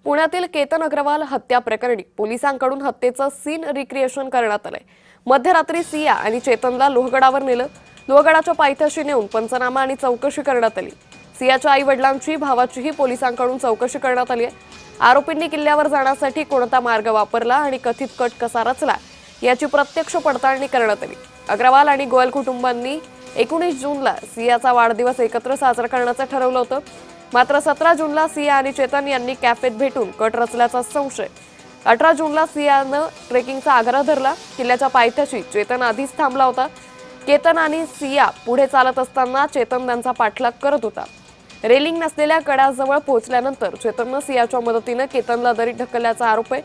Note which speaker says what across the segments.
Speaker 1: पुण्यातील केतन अग्रवाल हत्या प्रकरणी पोलिसांकडून हत्येचं सीन रिक्रिएशन करण्यात आलंय। मध्यरात्री सिया आणि चेतनला लोहगडावर नेलं। लोहगडाच्या पायथ्याशी नेऊन पंचनामा आणि चौकशी करण्यात आली। सियाच्या आई-वडिलांची भावाचीही पोलिसांकडून चौकशी करण्यात आली आहे। आरोपींनी किल्ल्यावर जाण्यासाठी कोणता मार्ग वापरला आणि कथित कट कसा रचला याची प्रत्यक्ष पडताळणी करण्यात आली। अग्रवाल आणि गोयल कुटुंबांनी 19 जूनला सियाचा वाढदिवस एकत्र साजरा करण्याचं ठरवलं होतं। मात्र 17 जूनला सिया आणि चेतन यांनी कॅफेत भेटून कट रचल्याचा संशय। 18 जूनला सियानं ट्रेकिंगचा आग्रह धरला। किल्ल्याच्या पायथ्याशी चेतन आधीच थांबला होता। केतन आणि सिया पुढे चालत असताना चेतन त्यांचा पाठलाग करत होता। रेलिंग नसलेल्या कड्याजवळ पोहोचल्यानंतर चेतननं सियाच्या मदतीने केतनला दरीत ढकलल्याचा आरोप आहे।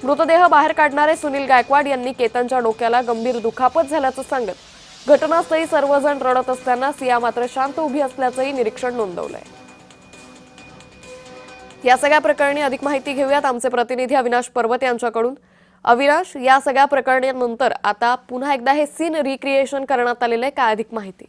Speaker 1: मृतदेह बाहेर काढणारे सुनील गायकवाड यांनी केतनच्या डोक्याला गंभीर दुखापत झाल्याचं सांगत घटनास्थळी सर्वजण रडत असताना सिया मात्र शांत उभी असल्याचंही निरीक्षण नोंदवलंय। या सगळ्या प्रकरणी अधिक माहिती घेऊयात आमचे प्रतिनिधी अविनाश पर्वत यांच्याकडून। अविनाश, या सगळ्या प्रकरणानंतर आता पुन्हा एकदा हे सीन रिक्रिएशन करण्यात आलेलं आहे, काय अधिक माहिती?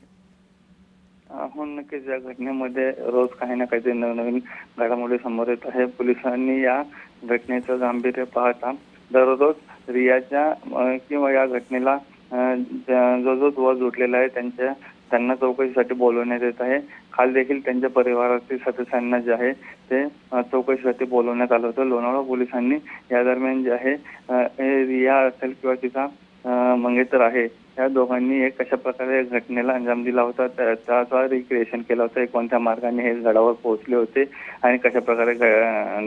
Speaker 2: हो, नक्कीच या घटनेमध्ये रोज काही ना काही नवनवीन घडामोडी समोर येत आहे। पोलिसांनी या घटनेचं गांभीर्य पाहता दररोज रियाच्या किंवा या घटनेला जो दुवा जोडलेला आहे त्यांना चौकशीसाठी बोलवण्यात येत आहे। काल देखील त्यांच्या परिवारातील सदस्यांना जे आहे ते चौकशीसाठी बोलवण्यात आलं होतं। लोणावळा पोलिसांनी या दरम्यान जे आहे रिया असेल किंवा तिचा मंगेतर आहे, या दोघांनी एक कशा प्रकारे घटनेला अंजाम दिला होता त्याचा रिक्रिएशन केलं होतं। कोणत्या मार्गाने हे गडावर पोहोचले होते आणि कशा प्रकारे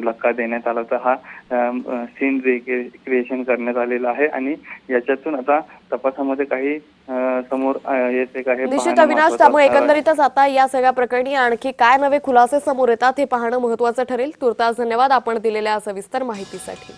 Speaker 2: धक्का देण्यात आला होता, हा सीन रिक्रिएशन करण्यात आलेला आहे। आणि याच्यातून आता तपासामध्ये काही समोर येते का हे
Speaker 1: निश्चित अविनाश, त्यामुळे एकंदरीतच आता या सगळ्या प्रकरणी आणखी काय नवे खुलासे समोर येतात हे पाहणं महत्त्वाचं ठरेल। तुर्तास धन्यवाद आपण दिलेल्या सविस्तर माहितीसाठी।